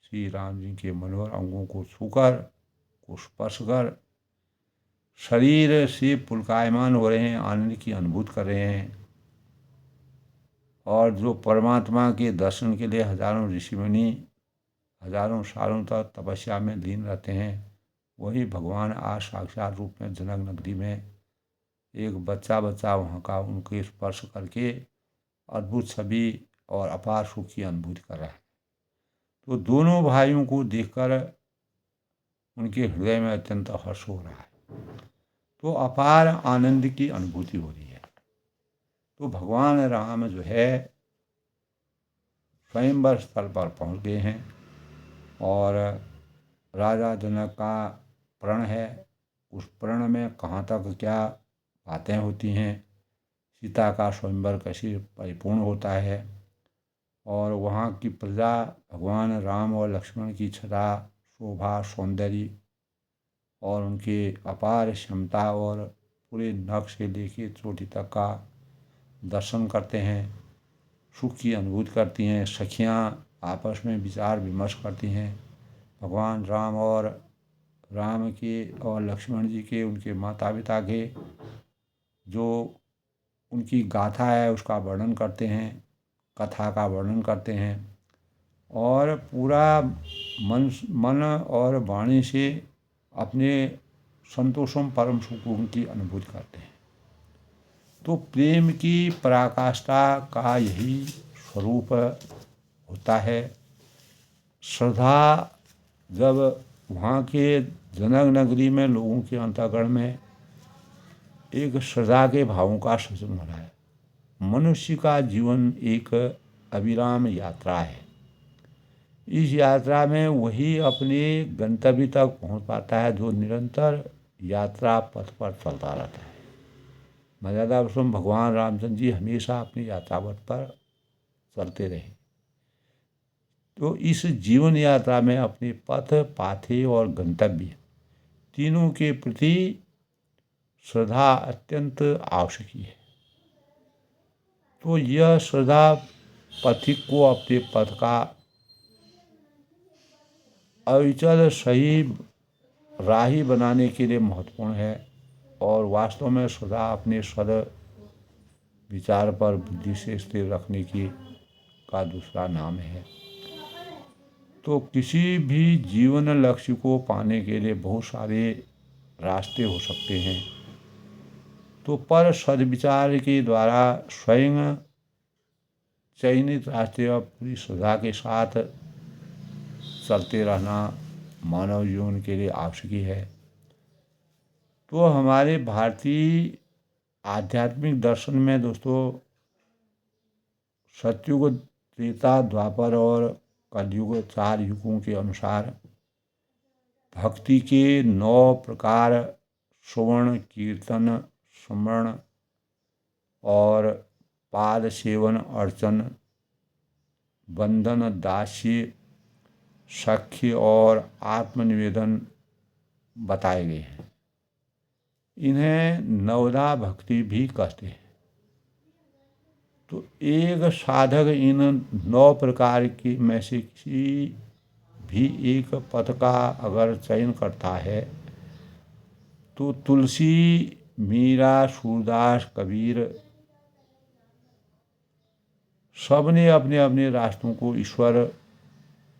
श्री राम जी के मनोहर अंगों को छूकर, को स्पर्श कर शरीर से पुलकायमान हो रहे हैं, आनंद की अनुभूति कर रहे हैं। और जो परमात्मा के दर्शन के लिए हजारों ऋषि मुनि हजारों सालों तक तपस्या में लीन रहते हैं, वही भगवान आज साक्षात रूप में जनक नगरी में एक बच्चा वहाँ का उनके स्पर्श करके अद्भुत छवि और अपार सुख की अनुभूति कर रहा है। तो दोनों भाइयों को देखकर उनके हृदय में अत्यंत हर्ष हो रहा है, तो अपार आनंद की अनुभूति हो रही है। तो भगवान राम जो है स्वयंवर स्थल पर पहुंच गए हैं, और राजा जनक का प्रण है। उस प्रण में कहाँ तक क्या बातें होती हैं, सीता का स्वयंवर कैसे परिपूर्ण होता है, और वहाँ की प्रजा भगवान राम और लक्ष्मण की छटा शोभा सौंदर्य और उनके अपार क्षमता और पूरे नख से लेके चोटी तक का दर्शन करते हैं, सुख की अनुभूति करती हैं। सखियाँ आपस में विचार विमर्श करती हैं। भगवान राम और राम के और लक्ष्मण जी के, उनके माता पिता के जो उनकी गाथा है उसका वर्णन करते हैं, कथा का वर्णन करते हैं, और पूरा मन और वाणी से अपने संतोषम परम सुकून की अनुभूति करते हैं। तो प्रेम की पराकाष्ठा का यही स्वरूप होता है। श्रद्धा जब वहाँ के जनक नगरी में लोगों के अंतःकरण में एक श्रद्धा के भावों का सृजन हो रहा है। मनुष्य का जीवन एक अविराम यात्रा है। इस यात्रा में वही अपने गंतव्य तक पहुंच पाता है जो निरंतर यात्रा पथ पर चलता रहता है। मर्यादा पुरुषोत्तम भगवान रामचंद्र जी हमेशा अपनी यात्रा पथ पर चलते रहे। तो इस जीवन यात्रा में अपने पथ, पाथे और गंतव्य तीनों के प्रति श्रद्धा अत्यंत आवश्यक है। तो यह श्रद्धा पथिक को अपने पथ का अविचल सही राही बनाने के लिए महत्वपूर्ण है और वास्तव में श्रद्धा अपने सद विचार पर बुद्धि से स्थिर रखने की का दूसरा नाम है। तो किसी भी जीवन लक्ष्य को पाने के लिए बहुत सारे रास्ते हो सकते हैं। तो पर सद्विचार के द्वारा स्वयं चयनित रास्ते और पूरी श्रद्धा के साथ चलते रहना मानव जीवन के लिए आवश्यक है। तो हमारे भारतीय आध्यात्मिक दर्शन में दोस्तों सतयुग, त्रेता, द्वापर और कलयुग 4 युगों के अनुसार भक्ति के 9 प्रकार श्रवण, कीर्तन, स्मरण और पाद सेवन, अर्चन, बंधन, दास्य, सख्य और आत्मनिवेदन बताए गए हैं। इन्हें नवदा भक्ति भी कहते हैं। तो एक साधक इन 9 प्रकार की में से किसी भी एक पथ का अगर चयन करता है तो तुलसी, मीरा, सूरदास, कबीर सबने अपने अपने रास्तों को ईश्वर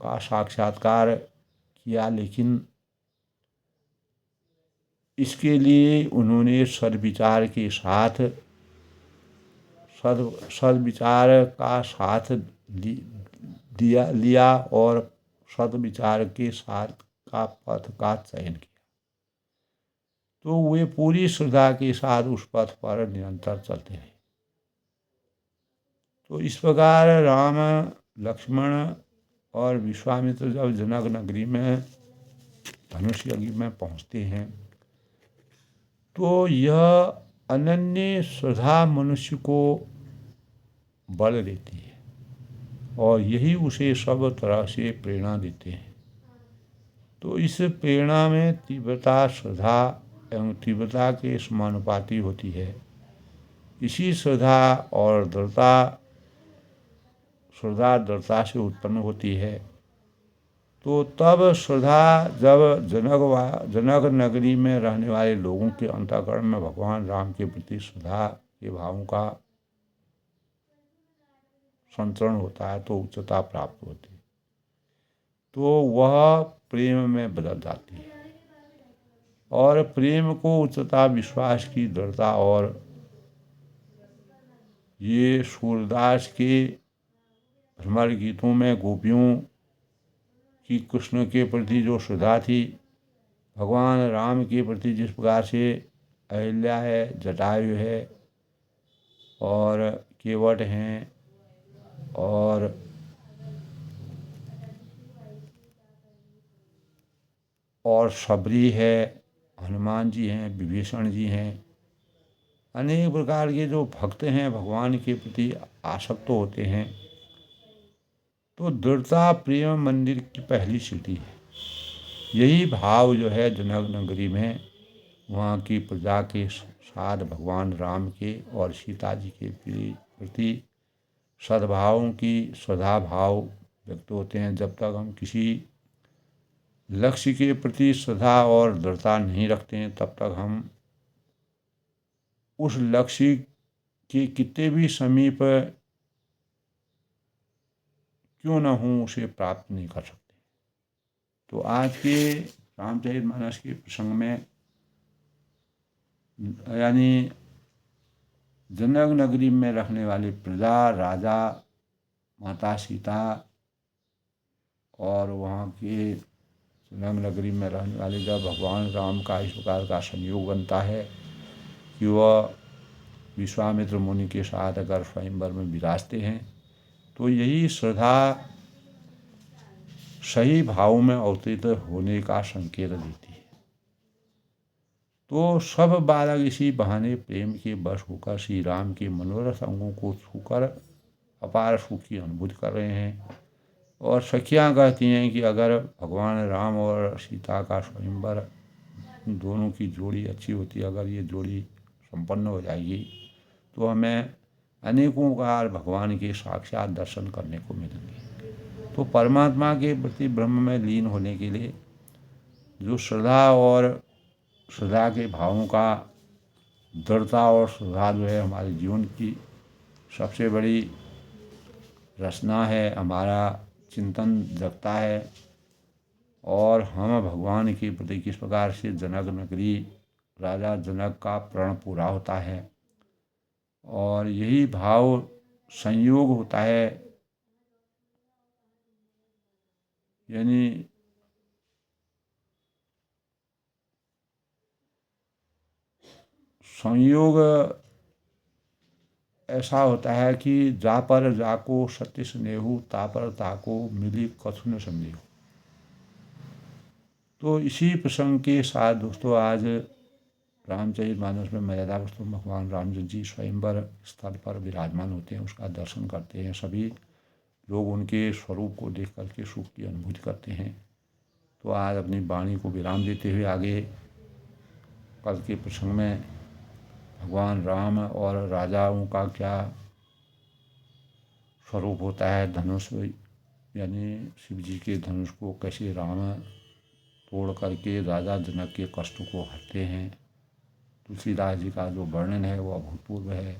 का साक्षात्कार किया, लेकिन इसके लिए उन्होंने सद्विचार के साथ सद्विचार का साथ लिया और सद्विचार के साथ का पथ का चयन किया। तो वे पूरी श्रद्धा के साथ उस पथ पर निरंतर चलते रहे। तो इस प्रकार राम, लक्ष्मण और विश्वामित्र जब जनक नगरी में धनुष यज्ञ में पहुंचते हैं तो यह अनन्य श्रद्धा मनुष्य को बल देती है और यही उसे सब तरह से प्रेरणा देते हैं। तो इस प्रेरणा में तीव्रता श्रद्धा एवं तीव्रता के समानुपाती होती है। इसी श्रद्धा और दृढ़ता से उत्पन्न होती है। तो तब श्रद्धा जब जनक नगरी में रहने वाले लोगों के अंतःकरण में भगवान राम के प्रति श्रद्धा के भावों का संतरण होता है तो उच्चता प्राप्त होती है। तो वह प्रेम में बदल जाती है और प्रेम को उच्चता, विश्वास की दृढ़ता और ये सूरदास के भ्रमर गीतों में गोपियों की कृष्ण के प्रति जो श्रद्धा थी, भगवान राम के प्रति जिस प्रकार से अहिल्या है, जटायु है और केवट हैं और शबरी है, हनुमान जी हैं, विभीषण जी हैं, अनेक प्रकार के जो भक्त हैं भगवान के प्रति आसक्त होते हैं। तो दृढ़ता प्रेम मंदिर की पहली सीढ़ी है। यही भाव जो है जनक नगरी में वहाँ की प्रजा के साथ भगवान राम के और सीता जी के प्रति सद्भावों की श्रद्धा भाव व्यक्त होते हैं। जब तक हम किसी लक्ष्य के प्रति श्रद्धा और दृढ़ता नहीं रखते हैं तब तक हम उस लक्ष्य के कितने भी समीप क्यों न हो उसे प्राप्त नहीं कर सकते। तो आज के रामचरितमानस के प्रसंग में यानी जनक नगरी में रहने वाले प्रजा, राजा, माता सीता और वहाँ के जनक नगरी में रहने वाले जब भगवान राम का इस प्रकार का संयोग बनता है कि वह विश्वामित्र मुनि के साथ अगर स्वयंवर में विराजते हैं तो यही श्रद्धा सही भाव में अवतरित होने का संकेत देती है। तो सब बालक इसी बहाने प्रेम के वश होकर श्री राम के मनोरथ अंगों को छूकर अपार सुख की अनुभूति कर रहे हैं। और सखियाँ कहती हैं कि अगर भगवान राम और सीता का स्वयंवर दोनों की जोड़ी अच्छी होती है, अगर ये जोड़ी संपन्न हो जाएगी तो हमें अनेकों बार भगवान के साक्षात दर्शन करने को मिलेंगे। तो परमात्मा के प्रति ब्रह्म में लीन होने के लिए जो श्रद्धा और श्रद्धा के भावों का दृढ़ता और श्रद्धा जो है हमारे जीवन की सबसे बड़ी रचना है, हमारा चिंतन जगता है। और हम भगवान के प्रति किस प्रकार से जनक नगरी राजा जनक का प्रण पूरा होता है और यही भाव संयोग होता है, यानी संयोग ऐसा होता है कि जा पर जाको सत्य स्नेहु ता पर ताको मिली कछु न संदेहु। तो इसी प्रसंग के साथ दोस्तों आज रामचरितमानस में मर्यादा पुरुषोत्तम भगवान रामचंद्र जी स्वयंवर स्थल पर विराजमान होते हैं, उसका दर्शन करते हैं। सभी लोग उनके स्वरूप को देख करके सुख की अनुभूति करते हैं। तो आज अपनी वाणी को विराम देते हुए आगे कल के प्रसंग में भगवान राम और राजाओं का क्या स्वरूप होता है, धनुष यानी शिव जी के धनुष को कैसे राम तोड़ करके राजा जनक के कष्ट को हरते हैं। तुलसीदास जी का जो वर्णन है वो अभूतपूर्व है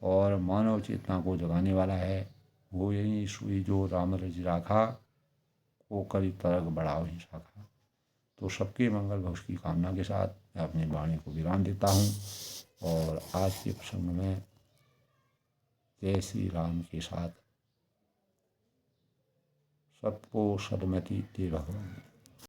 और मानव चेतना को जगाने वाला है। वो यही सुई जो राम रज राखा को करी तरक बढ़ाओ ही शाखा। तो सबके मंगल भविष्य की कामना के साथ मैं अपनी वाणी को विराम देता हूँ और आज के प्रसंग में जय श्री राम के साथ सबको सदमति दे भगवान।